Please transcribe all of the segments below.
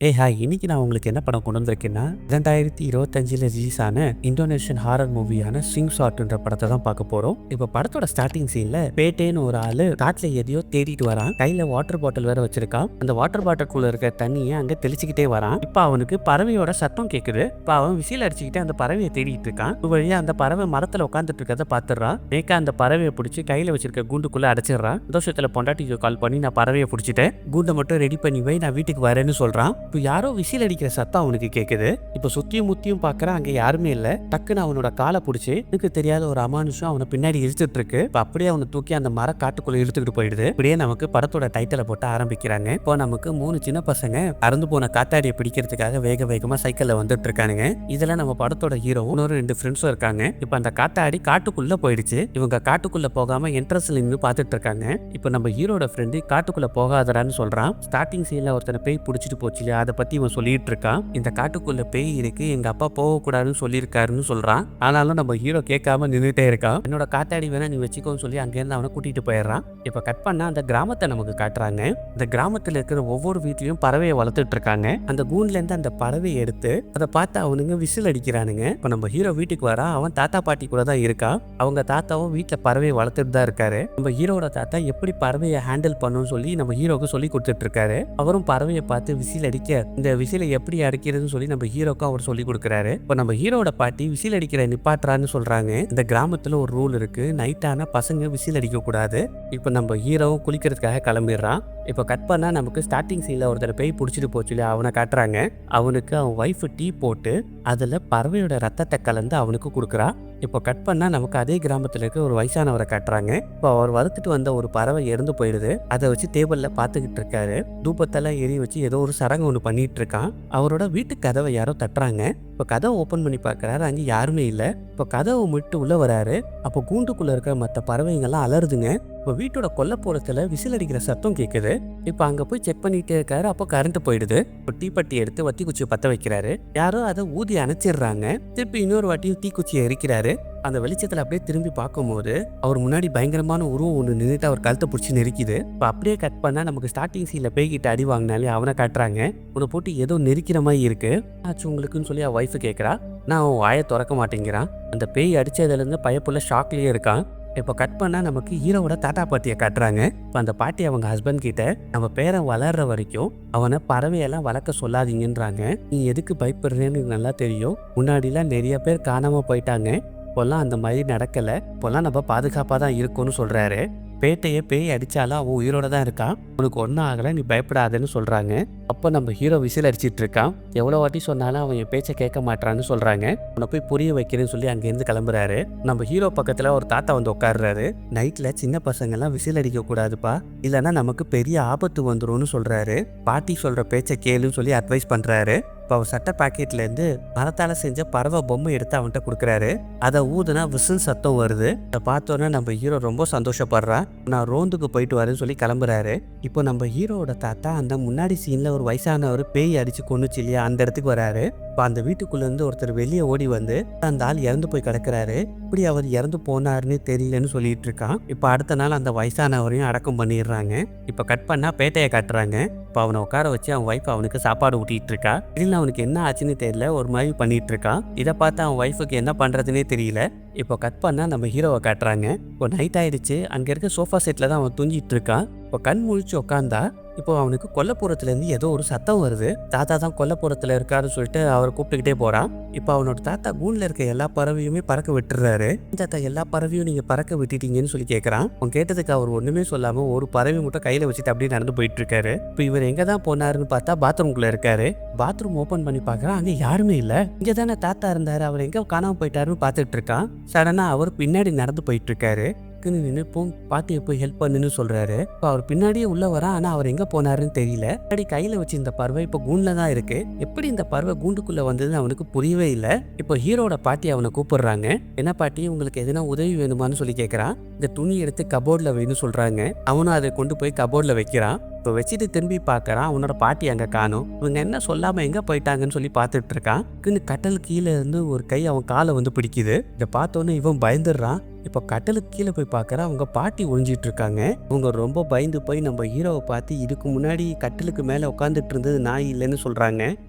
Hi இன்னைக்கு நான் உங்களுக்கு என்ன படம் கொண்டு வந்திருக்கேன்னா 2025 ரிலீஸ் ஆன இந்தோனேஷியன் ஹாரர் மூவியான சிங் ஷாட்ன்ற படத்தை தான் பார்க்க போறோம். இப்போ படத்தோட ஸ்டார்டிங் சீன்ல பேட்டேன்னு ஒரு ஆளு காட்டுல எதையோ தேடிட்டு வரான். கையில வாட்டர் பாட்டில் வேற வச்சிருக்கான். அந்த வாட்டர் பாட்டிலுக்குள்ள இருக்க தண்ணியை அங்க தெளிச்சுக்கிட்டே வரான். இப்போ அவனுக்கு பறவையோட சத்தம் கேக்குது. இப்போ அவன் விசில் அடிச்சுக்கிட்டு அந்த பறவையை தேடிட்டு இருக்கான். ஒரு வழியா அந்த பறவை மரத்துல உட்காந்துட்டு இருக்கிறத பாத்துறான். நேக்கா அந்த பறவையை பிடிச்சி கையில வச்சிருக்க கூண்டுக்குள்ள அடைச்சிடுறான். சந்தோஷத்துல பொண்டாட்டிக்கு கால் பண்ணி நான் பறவையை பிடிச்சிட்டேன், கூண்டை மட்டும் ரெடி பண்ணி வை, நான் வீட்டுக்கு வரேன்னு சொல்றான். இப்போ யாரோ விசில் அடிக்கிற சத்தம் அவனுக்கு கேக்குது. இப்போ சுத்தியும் முத்தியும் பாக்குறான், அங்க யாருமே இல்ல. டக்குன்னு அவனோட காலை பிடிச்சி எனக்கு தெரியாத ஒரு அமானுஷம் அவனை பின்னாடி இழுத்துட்டு இருக்கு. இப்போ அப்படியே அவனை தூக்கி அந்த மர காட்டுக்குள்ள இழுத்துக்கிட்டு போயிடுது. இப்படியே நமக்கு படத்தோட டைட்டிலை போட்டு ஆரம்பிக்கிறாங்க. இப்போ நமக்கு 3 சின்ன பசங்க அறந்து போன காத்தாடியை பிடிக்கிறதுக்காக வேக வேகமா சைக்கிள்ல வந்துட்டு இருக்கானுங்க. இதுல நம்ம படத்தோட ஹீரோ இன்னொரு 2 ஃப்ரெண்ட்ஸும் இருக்காங்க. இப்போ அந்த காத்தாடி காட்டுக்குள்ள போயிடுச்சு. இவங்க காட்டுக்குள்ள போகாம என்ட்ரன்ஸ்ல நின்று பாத்துட்டு இருக்காங்க. இப்போ நம்ம ஹீரோட ஃப்ரெண்டு காட்டுக்குள்ள போகாதடான்னு சொல்றான். ஸ்டார்டிங் சீன்ல ஒருத்தனை பேய் பிடிச்சிட்டு போச்சு, அதை பத்தி இவன் சொல்லிட்டு இருக்கான். இந்த காட்டுக்குள்ள பேய் இருக்கு, எங்க அப்பா போகக்கூடாதுன்னு சொல்லியிருக்காருன்னு சொல்றான். ஆனாலும் நம்ம ஹீரோ கேட்காம நின்றுட்டே இருக்கான். என்னோட காத்தாடி வேணா நீ வச்சுக்கோன்னு சொல்லி அங்கேருந்து அவனை கூட்டிட்டு போயிடுறான். இப்ப கட் பண்ணா அந்த கிராமத்தை நமக்கு காட்டுறாங்க. இந்த கிராமத்துல இருக்கிற ஒவ்வொரு வீட்லயும் பறவையை வளர்த்துட்டு இருக்காங்க. அந்த கூண்டுல இருந்து அந்த பறவையை எடுத்து அதை பார்த்து அவனுங்க விசில் அடிக்கிறானுங்க. இப்ப நம்ம ஹீரோ வீட்டுக்கு வரா. அவன் தாத்தா பாட்டி கூட தான் இருக்கான். அவங்க தாத்தாவும் வீட்டுல பறவையை வளர்த்துட்டு தான் இருக்காரு. நம்ம ஹீரோட தாத்தா எப்படி பறவையை ஹேண்டில் பண்ணணும்னு சொல்லி நம்ம ஹீரோக்கு சொல்லி கொடுத்துட்டு இருக்காரு. அவரும் பறவையை பார்த்து விசில் அடிக்க இந்த விசிலை எப்படி அடிக்கிறதுன்னு சொல்லி நம்ம ஹீரோக்கும் அவர் சொல்லி கொடுக்குறாரு. இப்போ நம்ம ஹீரோட பாட்டி விசில் அடிக்கிற நிப்பாட்டுறான்னு சொல்றாங்க. இந்த கிராமத்துல ஒரு ரூல் இருக்கு, நைட் ஆனா பசங்க விசில் அடிக்க கூடாது. இப்போ நம்ம ஹீரோவும் குளிக்கிறதுக்காக கிளம்பிடுறான். இப்போ கட் பண்ணா நமக்கு ஸ்டார்டிங் சீன்ல ஒருத்தர் பேய் பிடிச்சிட்டு போச்சு இல்லையா, அவனை காட்டுறாங்க. அவனுக்கு அவன் ஒய்ஃப் டீ போட்டு அதுல பறவையோட ரத்தத்தை கலந்து அவனுக்கு கொடுக்குறா. இப்போ கட் பண்ணா நமக்கு அதே கிராமத்துல இருக்க ஒரு வயசானவரை காட்டுறாங்க. இப்போ அவர் வறுத்துட்டு வந்த ஒரு பறவை இறந்து போயிடுது. அதை வச்சு டேபிள்ல பாத்துக்கிட்டு இருக்காரு. தூபத்தெல்லாம் எரி வச்சு ஏதோ ஒரு சடங்கு ஒன்று பண்ணிட்டு இருக்கான். அவரோட வீட்டு கதவை யாரோ தட்டுறாங்க. இப்போ கதவை ஓப்பன் பண்ணி பார்க்கறாரு, அங்கே யாருமே இல்லை. இப்போ கதவை விட்டு உள்ள வராரு. அப்போ கூண்டுக்குள்ள இருக்கிற மற்ற பறவைங்கெல்லாம் அலறுதுங்க. இப்போ வீட்டோட கொல்லப்புறத்துல விசில் அடிக்கிற சத்தம் கேட்குது. இப்போ அங்கே போய் செக் பண்ணிட்டே இருக்காரு. அப்போ கரண்ட் போயிடுது. இப்போ தீப்பெட்டி எடுத்து வத்தி குச்சியை பற்ற வைக்கிறாரு. யாரோ அதை ஊதி அணைச்சிடுறாங்க. திருப்பி இன்னொரு வாட்டியும் தீக்குச்சியை எரிக்கிறாரு. அந்த வெளிச்சத்துல அப்படியே திரும்பி பார்க்கும்போது அவர் முன்னாடி பயங்கரமான உருவம் ஒன்று நின்றுட்டு அவர் கழுத்தை பிடிச்சி நெரிக்குது. இப்போ அப்படியே கட் பண்ணா நமக்கு ஸ்டார்டிங் சீன்ல பேய்கிட்ட அடி வாங்கினாலே அவனை காட்டுறாங்க. உன்னை போட்டு ஏதோ நெரிக்கிற மாதிரி இருக்கு, ஆச்சு உங்களுக்குன்னு சொல்லி அவன் ஒய்ஃபு கேட்குறா. நான் அவன் வாயை திறக்க மாட்டேங்கிறான். அந்த பேய் அடிச்சதுலேருந்து பயப்புள்ள ஷாக்லேயே இருக்கான். இப்போ கட் பண்ணா நமக்கு ஹீரோவோட தாத்தா பாட்டியை காட்டுறாங்க. இப்போ அந்த பாட்டி அவங்க ஹஸ்பண்ட் கிட்ட நம்ம பேரன் வளர்ற வரைக்கும் அவனை பறவையெல்லாம் வளர்க்க சொல்லாதீங்கன்றாங்க. நீ எதுக்கு பயப்படுறேன்னு நல்லா தெரியும், முன்னாடிலாம் நிறைய பேர் காணாம போயிட்டாங்க, இப்போல்லாம் அந்த மாதிரி நடக்கலை, இப்போல்லாம் நம்ம பாதுகாப்பாக தான் இருக்கும்னு சொல்கிறாரு. பேட்டையே பேய் அடித்தாலும் அவன் உயிரோட தான் இருக்கான், உனக்கு ஒன்றும் ஆகலை, நீ பயப்படாதன்னு சொல்கிறாங்க. அப்போ நம்ம ஹீரோ விசில் அடிச்சிட்டு இருக்கான். எவ்வளோ வாட்டி சொன்னாலும் அவன் என் பேச்சை கேட்க மாட்டான்னு சொல்கிறாங்க. உன்னை போய் புரிய வைக்கிறேன்னு சொல்லி அங்கேருந்து கிளம்புறாரு. நம்ம ஹீரோ பக்கத்தில் ஒரு தாத்தா வந்து உட்காடுறாரு. நைட்டில் சின்ன பசங்கள்லாம் விசில் அடிக்க கூடாதுப்பா, இல்லைன்னா நமக்கு பெரிய ஆபத்து வந்துரும்னு சொல்கிறாரு. பாட்டி சொல்கிற பேச்சை கேளுன்னு சொல்லி அட்வைஸ் பண்ணுறாரு. இப்போ அவர் சட்டை பாக்கெட்லேருந்து மரத்தால் செஞ்ச பறவை பொம்மை எடுத்து அவன்கிட்ட கொடுக்குறாரு. அதை ஊதுனா விசில் சத்தம் வருது. அதை பார்த்தோன்னா நம்ம ஹீரோ ரொம்ப சந்தோஷப்படுறான். நான் ரோந்துக்கு போயிட்டு வரேன்னு சொல்லி கிளம்புறாரு. இப்போ நம்ம ஹீரோவோட தாத்தா அந்த முன்னாடி சீனில் ஒரு வயசானவர் பேய் அடித்து கொன்னுச்சு இல்லையா, அந்த இடத்துக்கு வராரு. இப்போ அந்த வீட்டுக்குள்ளேருந்து ஒருத்தர் வெளியே ஓடி வந்து அந்த ஆள் இறந்து போய் கிடக்கிறாரு. இப்படி அவர் இறந்து போனாருன்னு தெரியலன்னு சொல்லிட்டு இருக்கான். இப்போ அடுத்த நாள் அந்த வயசானவரையும் அடக்கம் பண்ணிடுறாங்க. இப்போ கட் பண்ணா பேட்டையை காட்டுறாங்க. இப்போ அவனை உட்கார வச்சு அவன் ஒய்ஃப் அவனுக்கு சாப்பாடு ஊட்டிட்டு இருக்கா. இல்லை அவனுக்கு என்ன ஆச்சுன்னு தெரியல, ஒரு மாதிரி பண்ணிட்டு இருக்கான். இதை பார்த்து அவன் ஒய்ஃபுக்கு என்ன பண்றதுன்னே தெரியல. இப்போ கட் பண்ணா நம்ம ஹீரோவை காட்டுறாங்க. இப்போ நைட் ஆயிடுச்சு. அங்க இருக்க சோஃபா செட்ல தான் அவன் தூங்கிட்டு இருக்கான். இப்போ கண் முழிச்சு உட்காந்தா இப்போ அவனுக்கு கொல்லப்புறத்துலேருந்து ஏதோ ஒரு சத்தம் வருது. தாத்தா தான் கொல்லப்புறத்தில் இருக்காருன்னு சொல்லிட்டு அவரை கூப்பிட்டுக்கிட்டே போகிறான். இப்போ அவனோட தாத்தா கூண்டில் இருக்க எல்லா பறவையுமே பறக்க விட்டுறாரு. தாத்தா எல்லா பறவையும் நீங்கள் பறக்க விட்டுட்டீங்கன்னு சொல்லி கேட்குறான். அவன் கேட்டதுக்கு அவர் ஒன்றுமே சொல்லாமல் ஒரு பறவை மட்டும் கையில் வச்சுட்டு அப்படியே நடந்து போயிட்டு இருக்காரு. இப்போ இவர் எங்கே தான் போனாருன்னு பார்த்தா பாத்ரூம்குள்ளே இருக்காரு. பாத்ரூம் ஓப்பன் பண்ணி பார்க்குறான், அங்கே யாருமே இல்லை. இங்கே தானே தாத்தா இருந்தார், அவர் எங்கே காணாமல் போயிட்டாருன்னு பார்த்துட்டு இருக்கான். சடனாக அவர் பின்னாடி நடந்து போயிட்டு இருக்காரு. நின்று பாட்டியை போய் ஹெல்ப் பண்ணுன்னு சொல்றாரு. இப்போ அவர் பின்னாடியே உள்ள வரா. ஆனா அவர் எங்க போனாருன்னு தெரியல. முன்னாடி கையில வச்சு இந்த பறவை இப்போ கூண்டுல தான் இருக்கு. எப்படி இந்த பறவை கூண்டுக்குள்ள வந்ததுன்னு அவனுக்கு புரியவே இல்லை. இப்போ ஹீரோட பாட்டி அவனை கூப்பிடுறாங்க. என்ன பாட்டி, உங்களுக்கு எதுனா உதவி வேணுமான்னு சொல்லி கேட்கறான். இந்த துணி எடுத்து கபோர்ட்ல வைன்னு சொல்றாங்க. அவனும் அதை கொண்டு போய் கபோர்ட்ல வைக்கிறான். இப்போ வச்சுட்டு திரும்பி பார்க்கறான். அவனோட பாட்டி அங்கே காணும். இவங்க என்ன சொல்லாமல் எங்கே போயிட்டாங்கன்னு சொல்லி பார்த்துட்டு இருக்கான். கட்டல் கீழே இருந்து ஒரு கை அவன் காலை வந்து பிடிக்குது. இதை பார்த்தோன்னே இவன் பயந்துடுறான். இப்போ கட்டிலுக்கு கீழே போய் பார்க்குறா அவங்க பாட்டி ஒழிஞ்சிட்டு இருக்காங்க. அவங்க ரொம்ப பயந்து போய் நம்ம ஹீரோவை பார்த்து இதுக்கு முன்னாடி கட்டிலுக்கு மேலே உட்காந்துட்டு இருந்தது நாய் இல்லைன்னு சொல்கிறாங்க.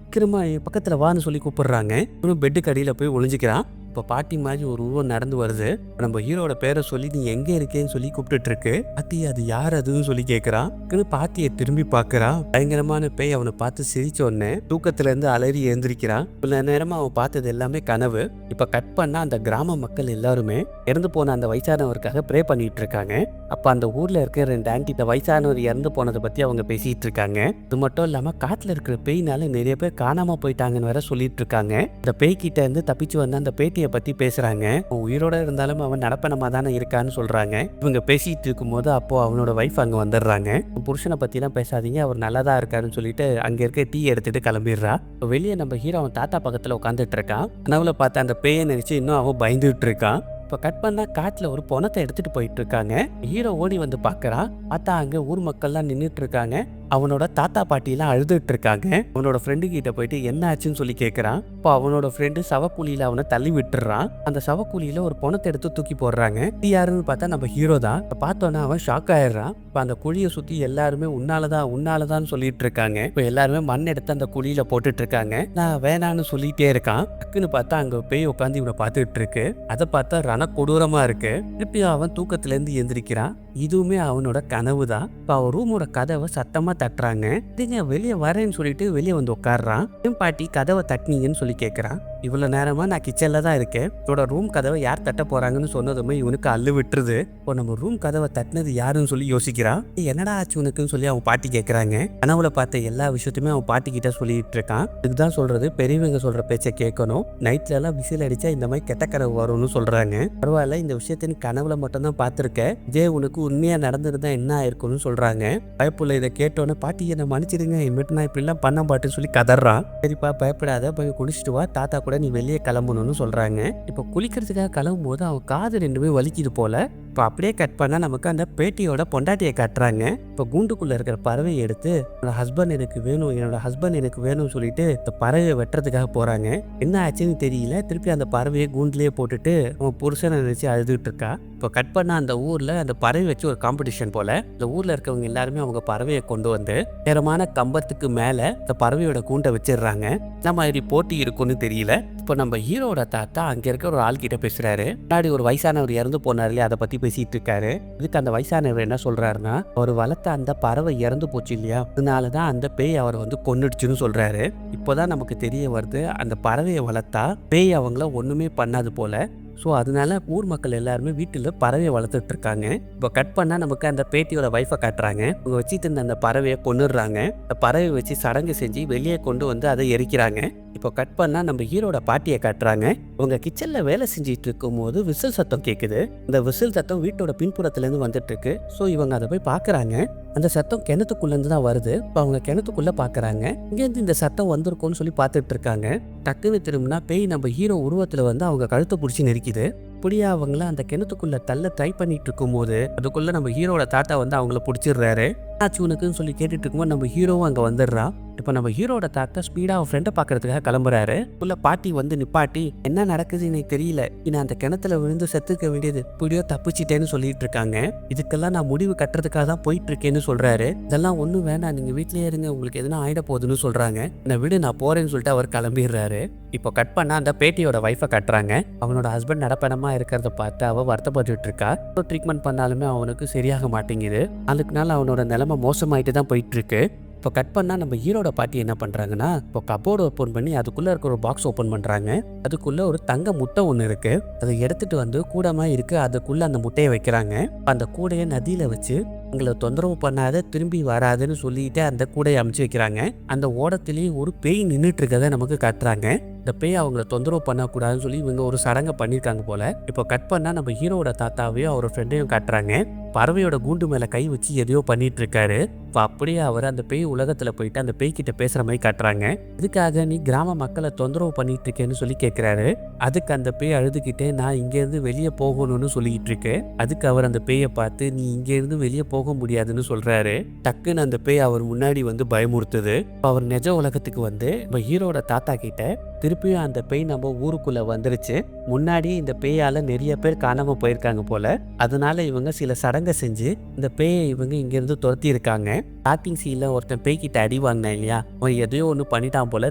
திரும்ப பக்கத்தில் வான்னு சொல்லி கூப்பிடுறாங்க. இன்னும் பெட்டுக்கு அடியில் போய் ஒழிஞ்சிக்கிறான். இப்போ பாட்டி மாதிரி ஒரு உருவம் நடந்து வருது. நம்ம ஹீரோட பேரை சொல்லி நீ எங்கே இருக்கேன்னு சொல்லி கூப்பிட்டுட்டு இருக்கு. பாட்டி அது யார் அதுன்னு சொல்லி கேட்குறான். பாட்டியை திரும்பி பார்க்குறான். பயங்கரமான பேய் அவனை பார்த்து சிரிச்ச உடனே தூக்கத்திலேருந்து அலறி எழுந்திரிக்கிறான். இவ்வளோ நேரமாக அவன் பார்த்தது எல்லாமே கனவு. இப்போ கட் பண்ணால் அந்த கிராம மக்கள் எல்லாருமே இறந்து போன அந்த வயசானவருக்காக ப்ரே பண்ணிட்டு இருக்காங்க. அப்போ அந்த ஊரில் இருக்கிற 2 ஆன்டி இந்த வயசானவர் இறந்து போனதை பற்றி அவங்க பேசிகிட்டு இருக்காங்க. இது மட்டும் இல்லாமல் காட்டில் இருக்கிற பேய்னால நிறைய பேர் காணாமல் போயிட்டாங்கன்னு வேற சொல்லிட்டு இருக்காங்க. இந்த பேய்கிட்ட இருந்து தப்பிச்சு வந்த அந்த பேட்டியை பற்றி பேசுகிறாங்க. உயிரோட இருந்தாலும் அவன் நடப்பனமாக தானே இருக்கான்னு சொல்கிறாங்க. இவங்க பேசிகிட்டு இருக்கும்போது அப்போ அவனோட வைஃப் அங்கே வந்துடுறாங்க. புருஷனை பற்றிலாம் பேசாதீங்க, அவர் நல்லா தான் இருக்காருன்னு சொல்லிட்டு அங்கே இருக்க டீ எடுத்துட்டு கிளம்பிடுறா. வெளியே நம்ம ஹீரோ அவன் தாத்தா பக்கத்தில் உட்காந்துட்டு இருக்கான். கனவுல பார்த்து அந்த பேயை நினைச்சு இன்னும் அவன் பயந்துட்டு இருக்கான். இப்போ கட் பண்ணா காட்டில் ஒரு பணத்தை எடுத்துட்டு போயிட்டு இருக்காங்க. ஹீரோ ஓடி வந்து பார்க்குறான். பார்த்தா அங்கே ஊர் மக்கள்லாம் நின்றுட்டு இருக்காங்க. அவனோட தாத்தா பாட்டிலாம் அழுதுட்டு இருக்காங்க. அவனோட ஃப்ரெண்டு கிட்ட போயிட்டு என்ன ஆச்சுன்னு சொல்லி கேட்குறான். இப்போ அவனோட ஃப்ரெண்டு சவக்குழியில அவனை தள்ளி விட்டுறான். அந்த சவக்குழியில ஒரு பணத்தை எடுத்து தூக்கி போடுறாங்க. யாருன்னு பார்த்தா நம்ம ஹீரோ தான். பார்த்தோன்னா அவன் ஷாக் ஆயிடுறான். இப்போ அந்த குழியை சுற்றி எல்லாருமே உன்னாலதான் சொல்லிட்டு இருக்காங்க. இப்போ எல்லாருமே மண் எடுத்து அந்த குழியில போட்டுட்டு இருக்காங்க. நான் வேணான்னு சொல்லிட்டே இருக்கான். டக்குன்னு பார்த்தா அங்கே பேய் உட்காந்து இவனை பார்த்துட்டு இருக்கு. அதை பார்த்தா ரண கொடூரமா இருக்கு. திருப்பி அவன் தூக்கத்திலேருந்து எந்திரிக்கிறான். இதுவுமே அவனோட கனவு தான். இப்போ அவன் ரூமோட கதவை சத்தமா தட்டுறாங்க. இதுங்க வெளியே வரேன்னு சொல்லிட்டு வெளியே வந்து உட்காடுறான். என் பாட்டி கதவை தட்டினீங்கன்னு சொல்லி கேட்குறான். இவ்வளோ நேரமா நான் கிச்சன்ல தான் இருக்கேன். இவனோட ரூம் கதவை யார் தட்ட போறாங்கன்னு சொன்னதுமே இவனுக்கு அள்ளு விட்டுருது. இப்போ நம்ம ரூம் கதவை தட்டினது யாருன்னு சொல்லி யோசிக்கிறான். என்னடா ஆச்சு உனக்குன்னு சொல்லி அவன் பாட்டி கேட்குறாங்க. கனவுல பார்த்த எல்லா விஷயத்தையுமே அவன் பாட்டி கிட்ட சொல்லிட்டு இருக்கான். இதுதான் சொல்றது, பெரியவங்க சொல்ற பேச்சை கேட்கணும். நைட்ல எல்லாம் விசில் அடிச்சா இந்த மாதிரி கெட்ட கனவு வரும்னு சொல்றாங்க. பரவாயில்ல, இந்த விஷயத்தின் கனவுல மட்டும் தான் பார்த்துருக்கேன். இதே உனக்கு உண்மையா நடந்திருந்தா என்ன ஆயிருக்கும்னு சொல்றாங்க. பயப்புள்ள இதை கேட்டோன்னே பாட்டி என்னை மன்னிச்சிடுங்க, இனிமேட்டு நான் இப்படிலாம் பண்ண மாட்டேன்னு சொல்லி கதறான். சரிப்பா பயப்படாத, போய் குளிச்சுட்டு வா, தாத்தா கூட நீ வெளியே கிளம்பணும்னு சொல்றாங்க. இப்போ குளிக்கிறதுக்காக கிளம்பும் போது அவன் காது 2 வலிக்குது போல. இப்போ அப்படியே கட் பண்ணா நமக்கு அந்த பேட்டியோட பொண்டாட்டியை கட்டுறாங்க. இப்போ கூண்டுக்குள்ள இருக்கிற பறவையை எடுத்து என்னோட ஹஸ்பண்ட் எனக்கு வேணும்னு சொல்லிட்டு இந்த பறவையை வெட்டுறதுக்காக போறாங்க. என்ன ஆச்சுன்னு தெரியல. திருப்பி அந்த பறவையை கூண்டுலயே போட்டுட்டு அவன் புருஷனை நினைச்சு அழுதுட்டு இருக்கா. இப்போ கட் பண்ண அந்த ஊர்ல அந்த பறவை வச்சு ஒரு காம்படிஷன் போல. இந்த ஊர்ல இருக்கவங்க எல்லாருமே அவங்க பறவையை கொண்டு வந்து நேரமான கம்பத்துக்கு மேல இந்த பறவையோட கூண்டை வச்சிடுறாங்க. இந்த மாதிரி போட்டி இருக்குன்னு தெரியல. இப்போ நம்ம ஹீரோட தாத்தா அங்க இருக்க ஒரு ஆள் கிட்ட பேசுறாரு. முன்னாடி ஒரு வயசானவர் இறந்து போனார் இல்லையா, அதை பத்தி பேசிட்டு இருக்காரு. இதுக்கு அந்த வயசானவர் என்ன சொல்றாருன்னா, அவர் வளர்த்த அந்த பறவை இறந்து போச்சு இல்லையா, அதனாலதான் அந்த பேய் அவர் கொன்னுடுச்சுன்னு சொல்றாரு. இப்போதான் நமக்கு தெரிய வருது, அந்த பறவையை வளர்த்தா பேய் அவங்கள ஒண்ணுமே பண்ணாது போல. ஸோ அதனால ஊர் மக்கள் எல்லாருமே வீட்டில் பறவையை வளர்த்துட்டு இருக்காங்க. இப்போ கட் பண்ணால் நமக்கு அந்த பேட்டியோட வைஃபை காட்டுறாங்க. இவங்க வச்சுட்டு இருந்த அந்த பறவையை கொன்னுடுறாங்க. அந்த பறவை வச்சு சடங்கு செஞ்சு வெளியே கொண்டு வந்து அதை எரிக்கிறாங்க. இப்போ கட் பண்ணால் நம்ம ஹீரோட பாட்டியை காட்டுறாங்க. இவங்க கிச்சனில் வேலை செஞ்சுட்டு இருக்கும் போது விசில் சத்தம் கேட்குது. இந்த விசில் சத்தம் வீட்டோட பின்புறத்துலேருந்து வந்துட்டு இருக்கு. ஸோ இவங்க அதை போய் பார்க்குறாங்க. அந்த சத்தம் கிணத்துக்குள்ளேருந்து தான் வருது. இப்போ அவங்க கிணத்துக்குள்ளே பார்க்குறாங்க. இங்கேருந்து இந்த சத்தம் வந்திருக்கும்னு சொல்லி பார்த்துட்டு இருக்காங்க. டக்குன்னு திரும்பினா பேய் நம்ம ஹீரோ உருவத்தில் அவங்க கழுத்தை பிடிச்சி நெருக்கிது. இப்படியா அவங்கள அந்த கிணத்துக்குள்ள தள்ள ட்ரை பண்ணிட்டு இருக்கும் போது அதுக்குள்ள நம்ம ஹீரோட தாத்தா அவங்கள பிடிச்சிடுறாரு. ஆச்சு உனக்குன்னு சொல்லி கேட்டுட்டு இருக்கும்போது நம்ம ஹீரோவும் அங்கே வந்துடுறான். இப்போ நம்ம ஹீரோட தாத்தா ஸ்பீடாக அவன் ஃப்ரெண்டை பார்க்கறதுக்காக கிளம்புறாரு. உள்ள பாட்டி நிப்பாட்டி என்ன நடக்குது எனக்கு தெரியல, நான் அந்த கிணத்துல விழுந்து செத்துக்க வேண்டியது இப்படியோ தப்பிச்சிட்டேன்னு சொல்லிட்டு இருக்காங்க. இதுக்கெல்லாம் நான் முடிவு கட்டுறதுக்காக தான் போயிட்டு இருக்கேன்னு சொல்றாரு. இதெல்லாம் ஒன்றும் வேணாம், நீங்க வீட்லயே இருங்க, உங்களுக்கு எதுனா ஆயிட போகுதுன்னு சொல்றாங்க. இந்த வீடு நான் போறேன்னு சொல்லிட்டு அவர் கிளம்பிடுறாரு. இப்போ கட் பண்ணா அந்த பேட்டியோட வைஃபை கட்டுறாங்க. அவனோட ஹஸ்பண்ட் நடப்பணமா இருக்கிறத பார்த்து அவ வருத்தப்பட்டு இருக்கா. ட்ரீட்மெண்ட் பண்ணாலுமே அவனுக்கு சரியாக மாட்டேங்குது. அதுக்கு நாள் அவனோட நிலைமை மோசமாயிட்டு தான் போயிட்டு இருக்கு. இப்போ கட் பண்ணால் நம்ம ஹீரோட பாட்டி என்ன பண்ணுறாங்கன்னா, இப்போ கபோர்டு ஓப்பன் பண்ணி அதுக்குள்ளே இருக்கிற ஒரு பாக்ஸ் ஓப்பன் பண்ணுறாங்க. அதுக்குள்ளே ஒரு தங்க முட்டை ஒன்று இருக்குது. அதை எடுத்துகிட்டு கூடமாக இருக்குது. அதுக்குள்ளே அந்த முட்டையை வைக்கிறாங்க. அந்த கூடையை நதியில் வச்சு எங்களை தொந்தரவு பண்ணாத, திரும்பி வராதுன்னு சொல்லிட்டு அந்த கூடையை அமைச்சு வைக்கிறாங்க. அந்த ஓடத்துலேயும் ஒரு பேய் நின்றுட்டு இருக்கதை நமக்கு காட்டுறாங்க. இந்த பேய் அவங்கள தொந்தரவு பண்ணக்கூடாதுன்னு சொல்லி இவங்க ஒரு சடங்கை பண்ணியிருக்காங்க போல. இப்போ கட் பண்ணால் நம்ம ஹீரோட தாத்தாவையும் அவரோட ஃப்ரெண்டையும் காட்டுறாங்க. பறவையோட கூண்டு மேலே கை வச்சு எதையோ பண்ணிட்டு இருக்காரு. இப்போ அப்படியே அவர் அந்த பேய் உலகத்தில் போயிட்டு அந்த பேய் கிட்ட பேசுகிற மாதிரி காட்டுறாங்க. இதுக்காக நீ கிராம மக்களை தொந்தரவு பண்ணிட்டு இருக்கேன்னு சொல்லி கேட்குறாரு. அதுக்கு அந்த பேய் அழுதுகிட்டே நான் இங்கேருந்து வெளியே போகணும்னு சொல்லிட்டு இருக்கு. அதுக்கு அவர் அந்த பேயை பார்த்து நீ இங்கேருந்து வெளியே போக முடியாதுன்னு சொல்றாரு. டக்குன்னு அந்த பேய் அவர் முன்னாடி பயமுறுத்துது. அவர் நிஜ உலகத்துக்கு நம்ம ஹீரோட தாத்தா கிட்ட திருப்பியும் அந்த பேய் நம்ம ஊருக்குள்ள வந்துருச்சு. முன்னாடி இந்த பேயால நிறைய பேர் காணாம போயிருக்காங்க போல. அதனால இவங்க சில சடங்கை செஞ்சு இந்த பேயை இவங்க இங்கிருந்து துரத்தி இருக்காங்க. ஸ்டார்டிங் சீன்ல ஒருத்தன் பேய்கிட்ட அடி வாங்கினான் இல்லையா, அவன் எதையோ ஒன்று பண்ணிட்டான் போல.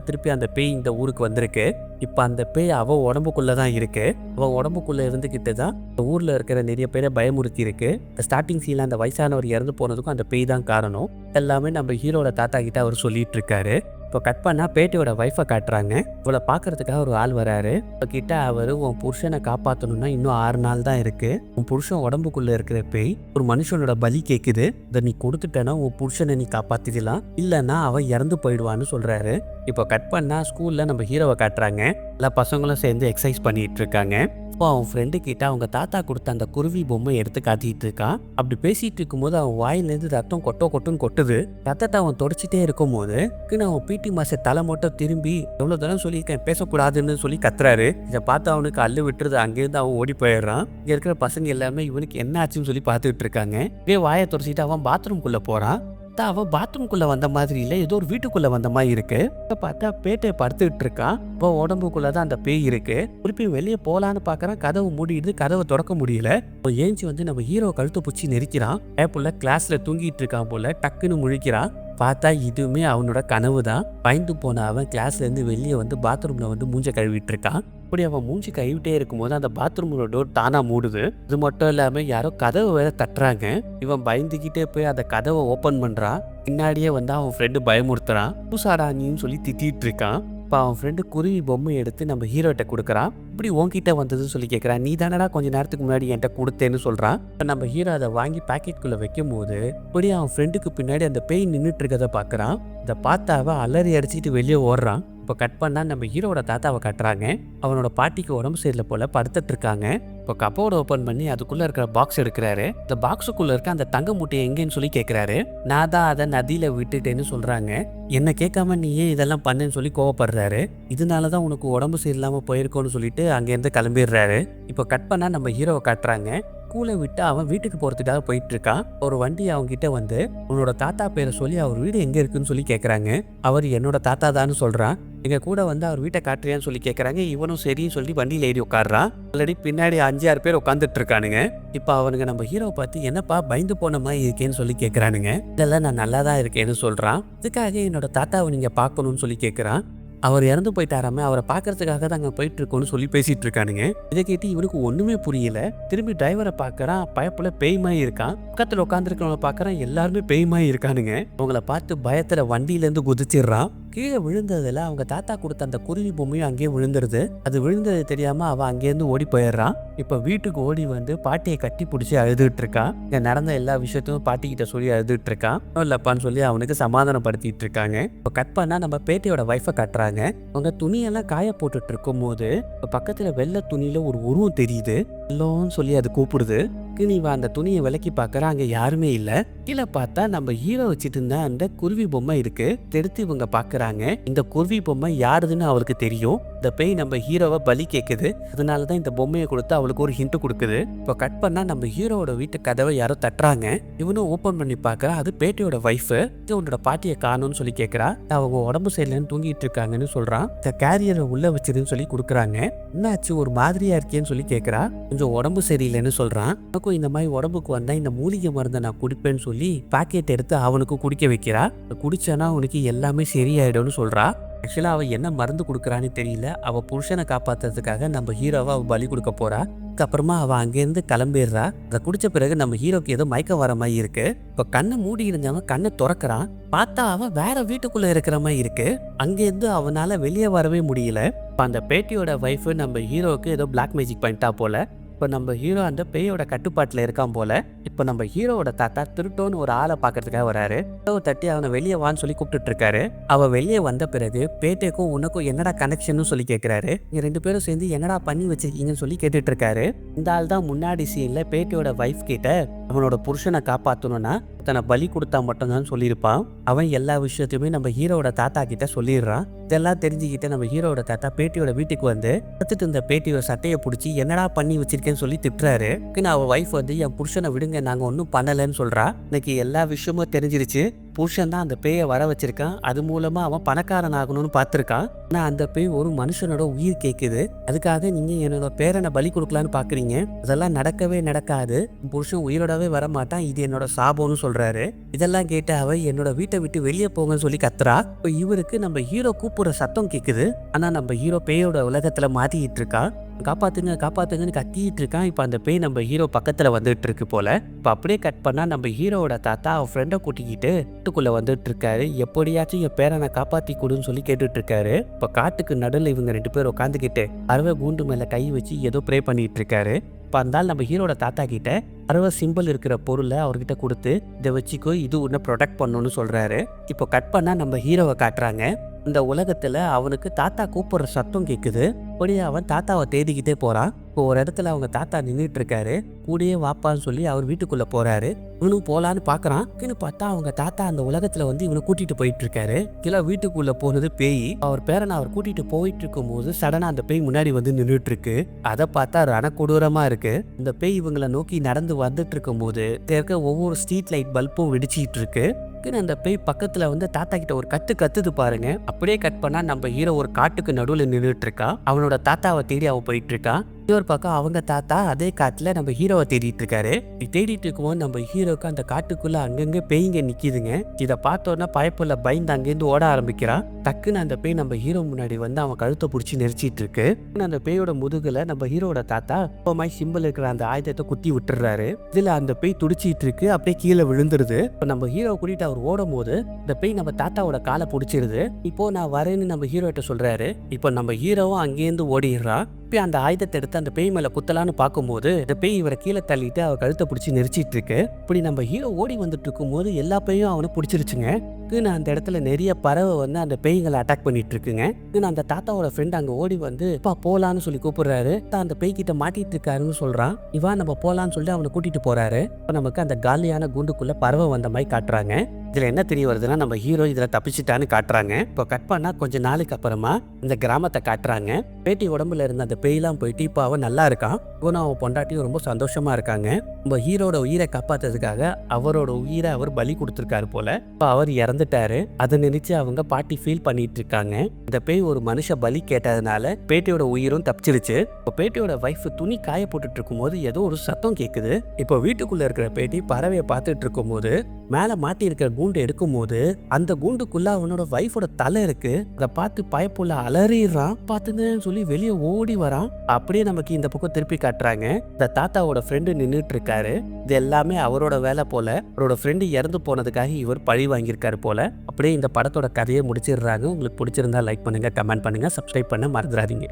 திருப்பி அந்த பேய் இந்த ஊருக்கு வந்திருக்கு. இப்போ அந்த பேய் அவ உடம்புக்குள்ள தான் இருக்கு. அவன் உடம்புக்குள்ள இருந்துகிட்டு தான் இந்த ஊர்ல இருக்கிற நிறைய பேரை பயமுறுத்தி இருக்கு. ஸ்டார்டிங் சீன்ல அந்த வயசானவர் இறந்து போனதுக்கும் அந்த பேய் தான் காரணம். எல்லாமே நம்ம ஹீரோட தாத்தா கிட்ட அவர் சொல்லிட்டு இருக்காரு. இப்போ கட் பண்ணா பேட்டியோட ஒய்ஃபை காட்டுறாங்க. இவளை பார்க்கறதுக்காக ஒரு ஆள் வராரு. கிட்ட அவர் உன் புருஷனை காப்பாற்றணும்னா இன்னும் 6 நாள் தான் இருக்கு. உன் புருஷன் உடம்புக்குள்ள இருக்கிற பேய் ஒரு மனுஷனோட பலி கேட்குது. இதை நீ கொடுத்துட்டேன்னா உன் புருஷனை நீ காப்பாத்திடலாம், இல்லைன்னா அவன் இறந்து போயிடுவான்னு சொல்றாரு. இப்போ கட் பண்ணா ஸ்கூல்ல நம்ம ஹீரோவை காட்டுறாங்க. எல்லா பசங்களும் சேர்ந்து எக்ஸசைஸ் பண்ணிட்டு இருக்காங்க. இப்போ அவன் ஃப்ரெண்டு கிட்ட அவங்க தாத்தா கொடுத்த அந்த குருவி பொம்மை எடுத்து காட்டிட்டு இருக்கான். அப்படி பேசிட்டு இருக்கும்போது அவன் வாயிலேருந்து ரத்தம் கொட்டுன்னு கொட்டுது. ரத்தத்தை அவன் தொடச்சிட்டே இருக்கும் போது அவன் பிடி மாஸ்டர் தலை மட்டும் திரும்பி எவ்வளவு தூரம் சொல்லியிருக்கேன் பேசக்கூடாதுன்னு சொல்லி கத்துறாரு. இதை பார்த்து அவனுக்கு அள்ளு விட்டுறது. அங்கேருந்து அவன் ஓடி போயிடுறான். இங்க இருக்கிற பசங்க எல்லாமே இவனுக்கு என்ன ஆச்சுன்னு சொல்லி பார்த்துட்டு இருக்காங்க. இதே வாயை தொடச்சிட்டு அவன் பாத்ரூம்குள்ள போறான். அவன் பாத்ரூம்குள்ள வந்த மாதிரி இல்லை, ஏதோ ஒரு வீட்டுக்குள்ள வந்த மாதிரி இருக்கு. பார்த்தா பேட்டையை படுத்துக்கிட்டு இருக்கான். இப்போ உடம்புக்குள்ளதான் அந்த பேய் இருக்கு. திருப்பி வெளியே போலான்னு பாக்குறான். கதவு மூடிடுது. கதவை திறக்க முடியல. ஏஞ்சி வந்து நம்ம ஹீரோ கழுத்து பிடிச்சி நெரிக்கிறான். ஏப்புள்ள கிளாஸ்ல தூங்கிட்டு இருக்கான் போல. டக்குன்னு முழிக்கிறான். பார்த்தா இதுவுமே அவனோட கனவு தான். பயந்து போன அவன் கிளாஸ்ல இருந்து வெளியே வந்து பாத்ரூம்ல வந்து மூஞ்ச கழுவிட்டு இருக்கான். அப்படி அவன் மூஞ்சி கழுவிட்டே இருக்கும்போது அந்த பாத்ரூமோட டோர் தானா மூடுது. இது மட்டும் இல்லாம யாரோ கதவை வேற தட்டுறாங்க. இவன் பயந்துகிட்டே போய் அந்த கதவை ஓபன் பண்றான். பின்னாடியே வந்து அவன் ஃப்ரெண்டு பயமுறுத்துறான். பூசாடானின்னு சொல்லி திட்டிட்டு இருக்கான். இப்போ அவன் ஃப்ரெண்டு குருவி பொம்மை எடுத்து நம்ம ஹீரோட்ட கொடுக்குறான். இப்படி உன்கிட்ட வந்ததுன்னு சொல்லி கேட்குறான். நீ தானடா கொஞ்ச நேரத்துக்கு முன்னாடி என்கிட்ட கொடுத்தேன்னு சொல்கிறான். இப்போ நம்ம ஹீரோ அதை வாங்கி பேக்கெட்குள்ளே வைக்கும் போது இப்படி அவன் ஃப்ரெண்டுக்கு பின்னாடி அந்த பேய் நின்றுட்டு இருக்கதை பார்க்குறான். இதை பார்த்தா அவன் அலறி அடிச்சுட்டு வெளியே ஓடுறான். இப்போ கட் பண்ணால் நம்ம ஹீரோட தாத்தாவை கட்டுறாங்க. அவனோட பாட்டிக்கு உடம்பு சரியில்லை போல் படுத்துட்டு இருக்காங்க. இப்போ கப்போர்டு ஓப்பன் பண்ணி அதுக்குள்ளே இருக்கிற பாக்ஸ் எடுக்கிறாரு. இந்த பாக்ஸுக்குள்ளே இருக்க அந்த தங்க மூட்டையை எங்கேன்னு சொல்லி கேட்குறாரு. நான் தான் அதை நதியில் விட்டுட்டேன்னு சொல்கிறாங்க. என்ன கேட்காம நீ ஏன் இதெல்லாம் பண்ணுன்னு சொல்லி கோவப்படுறாரு. இதனால தான் உனக்கு உடம்பு சரியில்லாமல் போயிருக்கோன்னு சொல்லிட்டு அங்கேருந்து கிளம்பிடுறாரு. இப்போ கட் பண்ணால் நம்ம ஹீரோவை காட்டுறாங்க. ஸ்கூலை விட்டு அவன் வீட்டுக்கு போகிறதுக்காக போயிட்டு இருக்கான். ஒரு வண்டி அவங்க கிட்ட வந்து உன்னோட தாத்தா பேரை சொல்லி அவர் வீடு எங்கே இருக்குன்னு சொல்லி கேட்குறாங்க. அவர் என்னோட தாத்தா தான்னு சொல்கிறான். எங்க கூட வந்து அவர் வீட்டை காட்டுறியான்னு சொல்லி கேட்குறாங்க. இவனும் சரின்னு சொல்லி வண்டியில் ஏறி உட்காடுறான். ஆல்ரெடி பின்னாடி 5-6 பேர் உட்காந்துட்டு இருக்கானுங்க. இப்போ அவனுங்க நம்ம ஹீரோவை பார்த்து என்னப்பா பயந்து போன மாதிரி இருக்கேன்னு சொல்லி கேட்குறானுங்க. இதெல்லாம் நான் நல்லா தான் இருக்கேன்னு சொல்கிறான். இதுக்காக என்னோட தாத்தாவை நீங்கள் பார்க்கணும்னு சொல்லி கேட்குறான். அவர் இறந்து போயிட்டாராமே, அவரை பார்க்கறதுக்காக தான் அங்கே போயிட்டு இருக்கோன்னு சொல்லி பேசிட்டு இருக்கானுங்க. இதை கேட்டு இவனுக்கு ஒன்றுமே புரியல. திரும்பி டிரைவரை பார்க்குறான். பயப்புல பேய்மாய் இருக்கான். பக்கத்தில் உட்காந்துருக்கவங்க பார்க்குறான். எல்லாருமே பேய்மாய் இருக்கானுங்க. அவங்கள பார்த்து பயத்தில் வண்டியிலேருந்து குதிச்சிடுறான். கீழே விழுந்ததில் அவங்க தாத்தா கொடுத்த அந்த குருவி பொம்மையும் அங்கேயே விழுந்துருது. அது விழுந்தது தெரியாமல் அவன் அங்கேருந்து ஓடி போயிடுறான். இப்போ வீட்டுக்கு ஓடி வந்து பாட்டியை கட்டி பிடிச்சி அழுதுட்டு இருக்கான். இங்கே நடந்த எல்லா விஷயத்தையும் பாட்டிக்கிட்ட சொல்லி அழுதுட்டு இருக்கான். இல்லப்பான்னு சொல்லி அவனுக்கு சமாதானப்படுத்திட்டு இருக்காங்க. இப்போ கட் பண்ணா நம்ம பேட்டியோட ஒய்ஃபை கட்டுறாங்க. அவங்க துணியெல்லாம் காய போட்டுட்டு இருக்கும் போது பக்கத்துல வெள்ளை துணியில ஒரு உருவம் தெரியுது. இல்லோன்னு சொல்லி அது கூப்பிடுது. நீ அந்த துணியை விலக்கி பார்க்கற, அங்க யாருமே இல்ல. கீழே பார்த்தா நம்ம ஹீரோ வச்சுட்டு இருந்த அந்த குருவி பொம்மை இருக்கு. எடுத்து இவங்க பாக்குறாங்க. இந்த குருவி பொம்மை யாருதுன்னு அவளுக்கு தெரியும். இந்த பேய் நம்ம ஹீரோவை பலி கேட்குது. அதனாலதான் இந்த பொம்மையை கொடுத்து அவளுக்கு ஒரு ஹிண்ட் கொடுக்குது. இப்போ கட் பண்ணா நம்ம ஹீரோவோட வீட்டு கதவை யாரோ தட்டுறாங்க. இவனும் ஓபன் பண்ணி பாக்குறா. அது பேட்டியோட ஒய்ஃப். உன்னோட பாட்டியை காணும்னு சொல்லி கேட்கறா. அவங்க உடம்பு சரியில்லைன்னு தூங்கிட்டு இருக்காங்கன்னு சொல்றான். இந்த கேரியரை உள்ள வச்சிருன்னு சொல்லி கொடுக்குறாங்க. என்னாச்சு ஒரு மாதிரியா இருக்கேன்னு சொல்லி கேட்கறா. கொஞ்சம் உடம்பு சரியில்லைன்னு சொல்றான். இந்த மாதிரி உடம்புக்கு வந்தா இந்த மூலிகை மருந்தை நான் குடிப்பேன்னு சொல்லி பாக்கெட் எடுத்து அவனுக்கு குடிக்க வைக்கிறா. குடிச்சானா உனக்கு எல்லாமே சரியாயிடும்னு சொல்றா. ஆக்சுவலா அவ என்ன மருந்து கொடுக்குறான்னு தெரியல. அவ புருஷனை காப்பாத்துறதுக்காக நம்ம ஹீரோவை அவ பலி கொடுக்க போறா. அதுக்கப்புறமா அவ அங்கேருந்து கிளம்பிடுறா. அதை குடிச்ச பிறகு நம்ம ஹீரோக்கு ஏதோ மயக்கம் வர மாதிரி இருக்கு. இப்ப கண்ணை மூடி இருந்தவன் கண்ணை திறக்கிறான். பார்த்தா அவன் வேற வீட்டுக்குள்ள இருக்கிற மாதிரி இருக்கு. அங்கேருந்து அவனால வெளியே வரவே முடியல. இப்ப அந்த பேட்டியோட ஒய்ஃப் நம்ம ஹீரோவுக்கு ஏதோ பிளாக் மேஜிக் பண்ணிட்டா போல. இப்போ நம்ம ஹீரோ அந்த பேயோட கட்டுப்பாட்டில் இருக்கான் போல. இப்போ நம்ம ஹீரோவோட தாத்தா திருட்டோன்னு ஒரு ஆளை பார்க்கறதுக்காக வராரு. தட்டி அவனை வெளியே வான்னு சொல்லி கூப்பிட்டு இருக்காரு. அவ வெளியே வந்த பிறகு பேட்டைக்கும் உனக்கும் என்னடா கனெக்ஷன் சொல்லி கேட்கிறாரு. நீங்க 2 பேரும் சேர்ந்து என்னடா பண்ணி வச்சிருக்கீங்கன்னு சொல்லி கேட்டுட்டு இருக்காரு. இந்த ஆள் தான் முன்னாடி சீன்ல பேட்டையோட வைஃப் கிட்ட அவனோட புருஷனை காப்பாற்றணும்னா தன்னை பலி கொடுத்தா மட்டும்தான் சொல்லியிருப்பான். அவன் எல்லா விஷயத்தையுமே நம்ம ஹீரோவோட தாத்தா கிட்ட சொல்லிடுறான். இதெல்லாம் தெரிஞ்சுக்கிட்ட நம்ம ஹீரோவோட தாத்தா பேட்டியோட வீட்டுக்கு வந்து பார்த்துட்டு இந்த பேட்டியோட சட்டையை பிடிச்சி என்னடா பண்ணி வச்சிருக்கேன்னு சொல்லி திட்டுறாரு. அவ வைஃப் வந்து என் புருஷனை விடுங்க, நாங்க ஒன்றும் பண்ணலன்னு சொல்றா. இன்னைக்கு எல்லா விஷயமும் தெரிஞ்சிருச்சு. புருஷன் தான் அந்த பேயை வர வச்சிருக்கான். அது மூலமா அவன் பணக்காரன் ஆகணும்னு பார்த்துருக்கான். ஆனா அந்த பேய் ஒரு மனுஷனோட உயிர் கேட்குது. அதுக்காக நீங்க என்னோட பேரனை பலி கொடுக்கலான்னு பாக்குறீங்க. அதெல்லாம் நடக்கவே நடக்காது. புருஷன் உயிரோடவே வரமாட்டான். இது என்னோட சாபம்னு சொல்றாரு. இதெல்லாம் கேட்ட அவ என்னோட வீட்டை விட்டு வெளியே போங்கன்னு சொல்லி கத்துறா. இப்போ இவருக்கு நம்ம ஹீரோ கூப்பிடுற சத்தம் கேக்குது. ஆனா நம்ம ஹீரோ பேயோட உலகத்துல மாட்டிக்கிட்டு இருக்கா. காப்பாத்துங்க காப்பாத்துங்கன்னு கத்திட்டு இருக்கான். இப்போ அந்த பேய் நம்ம ஹீரோ பக்கத்துல வந்துட்டு இருக்கு போல. இப்போ அப்படியே கட் பண்ணா நம்ம ஹீரோவோட தாத்தா அவன் ஃப்ரெண்டை கூட்டிக்கிட்டு காட்டுக்குள்ள வந்துட்டு இருக்காரு. எப்படியாச்சும் என் பேரனை காப்பாத்தி கொடுன்னு சொல்லி கேட்டுட்டு இருக்காரு. இப்போ காட்டுக்கு நடுவில் இவங்க 2 பேர் உட்காந்துக்கிட்டு அறுவை கூண்டு மேல கை வச்சு ஏதோ ப்ரே பண்ணிட்டு இருக்காரு. இப்போ அந்த நம்ம ஹீரோட தாத்தா கிட்ட அறுவை சிம்பிள் இருக்கிற பொருளை அவர்கிட்ட கொடுத்து இதை வச்சுக்கோ, இது உன்னை ப்ரொடெக்ட் பண்ணணும்னு சொல்றாரு. இப்போ கட் பண்ணா நம்ம ஹீரோவை காட்டுறாங்க. இந்த உலகத்துல அவனுக்கு தாத்தா கூப்பிடுற சத்தம் கேட்குது. அப்படியே அவன் தாத்தாவை தேடிக்கிட்டே போறான். இப்போ ஒரு இடத்துல அவங்க தாத்தா நின்றுட்டு இருக்காரு. கூடயே வாப்பான்னு சொல்லி அவர் வீட்டுக்குள்ள போறாரு. இவனும் போலான்னு பாக்குறான். பார்த்தா அவங்க தாத்தா அந்த உலகத்துல வந்து இவனை கூட்டிட்டு போயிட்டு இருக்காரு. கீழே வீட்டுக்குள்ள போனது பேய். அவர் பேரனை அவர் கூட்டிட்டு போயிட்டு இருக்கும் போது சடனா அந்த பேய் முன்னாடி வந்து நின்றுட்டு இருக்கு. அதை பார்த்தா ரணக்கொடூரமா இருக்கு. இந்த பேய் இவங்களை நோக்கி நடந்து வந்துட்டு இருக்கும் போது இருக்க ஒவ்வொரு ஸ்ட்ரீட் லைட் பல்பும் வெடிச்சிட்டு இருக்கு. அந்த பேய் பக்கத்துல வந்து தாத்தா கிட்ட ஒரு கத்துது பாருங்க. அப்படியே கட் பண்ணா நம்ம ஹீரோ ஒரு காட்டுக்கு நடுவில் நின்றுட்டு இருக்கா. அவனோட தாத்தாவை தேடி அவன் போயிட்டு இருக்கா. இன்னொரு பக்கம் அவங்க தாத்தா அதே காட்டுல நம்ம ஹீரோவை தேடிட்டு இருக்காரு. தேடிட்டு இருக்கும்போது நம்ம ஹீரோக்கு அந்த காட்டுக்குள்ள அங்கங்க பேய்ங்க நிக்குதுங்க. இதை பார்த்தோன்னா பயப்புள்ள பயந்து அங்கேருந்து ஓட ஆரம்பிக்கிறான். டக்குன்னு அந்த பேய் நம்ம ஹீரோ முன்னாடி வந்து அவன் கழுத்தை பிடிச்சி நெரிச்சிட்டு இருக்கு. அந்த பேயோட முதுகுல நம்ம ஹீரோட தாத்தா சிம்பிள் இருக்கிற அந்த ஆயுதத்தை குத்தி விட்டுறாரு. இதுல அந்த பேய் துடிச்சிட்டு இருக்கு. அப்படியே கீழே விழுந்துருது. இப்போ நம்ம ஹீரோ கூட்டிட்டு அவர் ஓடும் போது இந்த பேய் நம்ம தாத்தாவோட காலை பிடிச்சிருது. இப்போ நான் வரேன்னு நம்ம ஹீரோ கிட்ட சொல்றாரு. இப்போ நம்ம ஹீரோவும் அங்கேருந்து ஓடிடுறான். அந்த ஆயுதத்தை எடுத்து அந்த பேய் மேல குத்தலான்னு பார்க்கும்போது இந்த பேய் இவரை கீழே தள்ளிட்டு அவர் கழுத்தை பிடிச்சி நெரிச்சிட்டு இருக்கு. இப்படி நம்ம ஹீரோ ஓடி வந்துட்டு இருக்கும் போது எல்லா பேயும் அவனை பிடிச்சிருச்சுங்க. அந்த இடத்துல நிறைய பறவை வந்து அந்த பேய்களை அட்டாக் பண்ணிட்டு இருக்குங்க. அந்த தாத்தாவோட ஃப்ரெண்ட் அங்க ஓடி வந்து போலான்னு சொல்லி கூப்பிடுறாரு. அந்த பேய் கிட்ட மாட்டிட்டு இருக்காருன்னு சொல்றான். இவன் நம்ம போலான்னு சொல்லி அவனை கூட்டிட்டு போறாரு. நமக்கு அந்த காலியான கூண்டுக்குள்ள பறவை வந்த மாதிரி காட்டுறாங்க. இதுல என்ன தெரிய வருதுன்னா நம்ம ஹீரோ இதுல தப்பிச்சுட்டான்னு காட்டுறாங்க. இப்போ கட் பண்ணா கொஞ்ச நாளைக்கு அப்புறமா இந்த கிராமத்தை காட்டுறாங்க. பேட்டி உடம்புல இருந்த அந்த பேய்லாம் போயிட்டு இப்போ அவன் நல்லா இருக்கான். இவனும் அவன் பொண்டாட்டியும் ரொம்ப சந்தோஷமா இருக்காங்க. நம்ம ஹீரோட உயிரை காப்பாத்துறதுக்காக அவரோட உயிரை அவர் பலி கொடுத்துருக்காரு போல. இப்போ அவர் இறந்துட்டாரு. அதை நினைச்சு அவங்க பாட்டி ஃபீல் பண்ணிட்டு இருக்காங்க. இந்த பேய் ஒரு மனுஷ பலி கேட்டதுனால பேட்டியோட உயிரும் தப்பிச்சிருச்சு. இப்போ பேட்டியோட வைஃப் துணி காய போட்டுட்டு இருக்கும் போது ஏதோ ஒரு சத்தம் கேட்குது. இப்போ வீட்டுக்குள்ள இருக்கிற பேட்டி பறவையை பார்த்துட்டு இருக்கும் போது மேல மாட்டி இருக்கிற கூண்டு எடுக்கும் போது அந்த கூண்டுக்குள்ள அவனோட வைஃபோட தலை இருக்கு. அதை பார்த்து பயப்புள்ள அலறிடுறான். பார்த்துன்னு சொல்லி வெளியே ஓடி வரான். அப்படியே நமக்கு இந்த பக்கம் திருப்பி காட்டுறாங்க. இந்த தாத்தாவோட ஃப்ரெண்டு நின்றுட்டு இருக்காரு. இது எல்லாமே அவரோட வேலை போல. அவரோட ஃப்ரெண்டு இறந்து போனதுக்காக இவர் பழி வாங்கியிருக்காரு போல. அப்படியே இந்த படத்தோட கதையை முடிச்சிடுறாங்க. உங்களுக்கு பிடிச்சிருந்தா லைக் பண்ணுங்க, கமெண்ட் பண்ணுங்க, சப்ஸ்கிரைப் பண்ண மறந்துடாதீங்க.